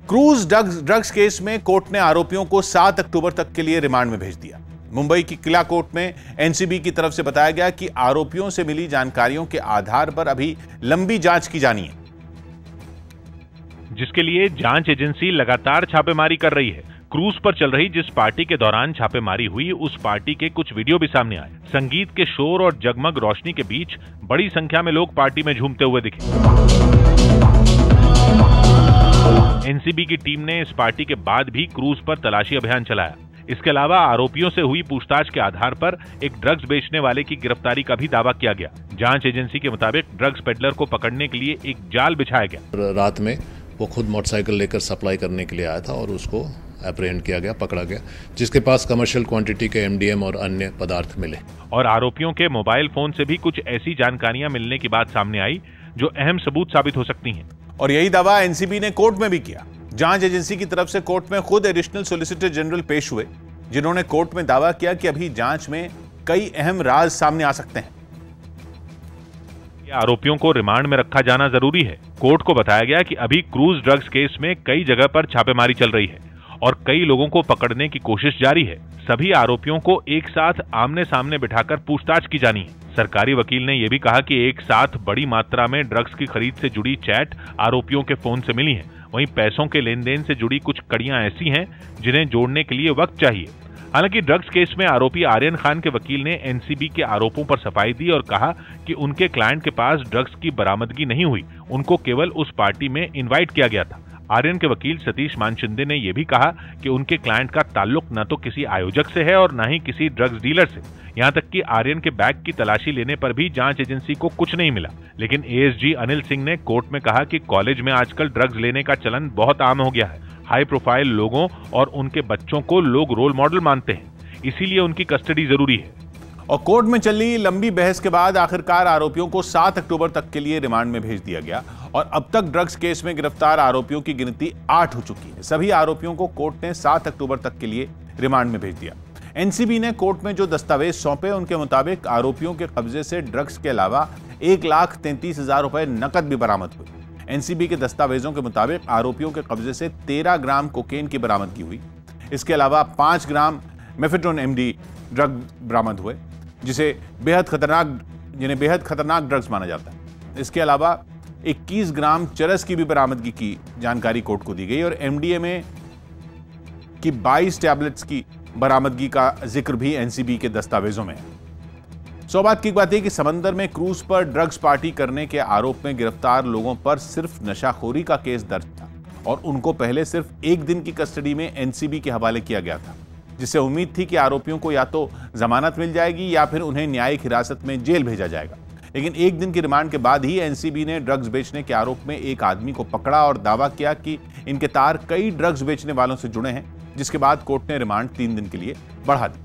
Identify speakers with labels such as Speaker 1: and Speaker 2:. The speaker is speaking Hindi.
Speaker 1: क्रूज ड्रग्स केस में कोर्ट ने आरोपियों को 7 अक्टूबर तक के लिए रिमांड में भेज दिया। मुंबई की किला कोर्ट में एनसीबी की तरफ से बताया गया कि आरोपियों से मिली जानकारियों के आधार पर अभी लंबी जांच की जानी है,
Speaker 2: जिसके लिए जांच एजेंसी लगातार छापेमारी कर रही है। क्रूज पर चल रही जिस पार्टी के दौरान छापेमारी हुई, उस पार्टी के कुछ वीडियो भी सामने आए। संगीत के शोर और जगमग रोशनी के बीच बड़ी संख्या में लोग पार्टी में झूमते हुए दिखे। एनसीबी की टीम ने इस पार्टी के बाद भी क्रूज पर तलाशी अभियान चलाया। इसके अलावा आरोपियों से हुई पूछताछ के आधार पर एक ड्रग्स बेचने वाले की गिरफ्तारी का भी दावा किया गया। जांच एजेंसी के मुताबिक ड्रग्स पेडलर को पकड़ने के लिए एक जाल बिछाया गया।
Speaker 3: रात में वो खुद मोटरसाइकिल लेकर सप्लाई करने के लिए आया था और उसको एप्रेहेंड किया गया, पकड़ा गया, जिसके पास कमर्शियल क्वांटिटी के एमडीएम और अन्य पदार्थ मिले।
Speaker 2: और आरोपियों के मोबाइल फोन से भी कुछ ऐसी जानकारियां मिलने की बात सामने आई जो अहम सबूत साबित हो सकती हैं।
Speaker 1: और यही दावा एनसीबी ने कोर्ट में भी किया। जांच एजेंसी की तरफ से कोर्ट में खुद एडिशनल सॉलिसिटर जनरल पेश हुए, जिन्होंने कोर्ट में दावा किया कि अभी जांच में कई अहम राज सामने आ सकते हैं।
Speaker 2: आरोपियों को रिमांड में रखा जाना जरूरी है। कोर्ट को बताया गया कि अभी क्रूज ड्रग्स केस में कई जगह पर छापेमारी चल रही है और कई लोगों को पकड़ने की कोशिश जारी है। सभी आरोपियों को एक साथ आमने सामने बिठाकर पूछताछ की जानी है। सरकारी वकील ने यह भी कहा कि एक साथ बड़ी मात्रा में ड्रग्स की खरीद से जुड़ी चैट आरोपियों के फोन से मिली है। वहीं पैसों के लेन देन से जुड़ी कुछ कड़ियां ऐसी हैं जिन्हें जोड़ने के लिए वक्त चाहिए। हालांकि ड्रग्स केस में आरोपी आर्यन खान के वकील ने एनसीबी के आरोपों पर सफाई दी और कहा कि उनके क्लाइंट के पास ड्रग्स की बरामदगी नहीं हुई, उनको केवल उस पार्टी में इनवाइट किया गया था। आर्यन के वकील सतीश मानशिंदे ने यह भी कहा कि उनके क्लाइंट का ताल्लुक न तो किसी आयोजक से है और न ही किसी ड्रग्स डीलर से। यहां तक कि आर्यन के बैग की तलाशी लेने पर भी जांच एजेंसी को कुछ नहीं मिला। लेकिन एएसजी अनिल सिंह ने कोर्ट में कहा कि कॉलेज में आजकल ड्रग्स लेने का चलन बहुत आम हो गया है। हाई प्रोफाइल लोगों और उनके बच्चों को लोग रोल मॉडल मानते हैं, इसीलिए उनकी कस्टडी जरूरी है।
Speaker 1: और कोर्ट में चली लंबी बहस के बाद आखिरकार आरोपियों को 7 अक्टूबर तक के लिए रिमांड में भेज दिया गया और अब तक ड्रग्स केस में गिरफ्तार आरोपियों की गिनती 8 हो चुकी है। सभी आरोपियों को कोर्ट ने 7 अक्टूबर तक के लिए रिमांड में भेज दिया। एनसीबी ने कोर्ट में जो दस्तावेज सौंपे, उनके मुताबिक आरोपियों के कब्जे से ड्रग्स के अलावा 1,33,000 रुपए नकद भी बरामद हुए। एनसीबी के दस्तावेजों के मुताबिक आरोपियों के कब्जे से 13 ग्राम कोकेन की बरामदगी हुई। इसके अलावा 5 ग्राम मेफेड्रोन एमडी ड्रग बरामद हुए, जिन्हें बेहद खतरनाक ड्रग्स माना जाता है। इसके अलावा 21 ग्राम चरस की भी बरामदगी की जानकारी कोर्ट को दी गई और एमडीएमए की 22 टैबलेट्स की बरामदगी का जिक्र भी एनसीबी के दस्तावेजों में है। सौभाग्य की बात है कि समंदर में क्रूज पर ड्रग्स पार्टी करने के आरोप में गिरफ्तार लोगों पर सिर्फ नशाखोरी का केस दर्ज था और उनको पहले सिर्फ 1 दिन की कस्टडी में एनसीबी के हवाले किया गया था, जिससे उम्मीद थी कि आरोपियों को या तो जमानत मिल जाएगी या फिर उन्हें न्यायिक हिरासत में जेल भेजा जाएगा। लेकिन 1 दिन की रिमांड के बाद ही एनसीबी ने ड्रग्स बेचने के आरोप में एक आदमी को पकड़ा और दावा किया कि इनके तार कई ड्रग्स बेचने वालों से जुड़े हैं, जिसके बाद कोर्ट ने रिमांड 3 दिन के लिए बढ़ा दी।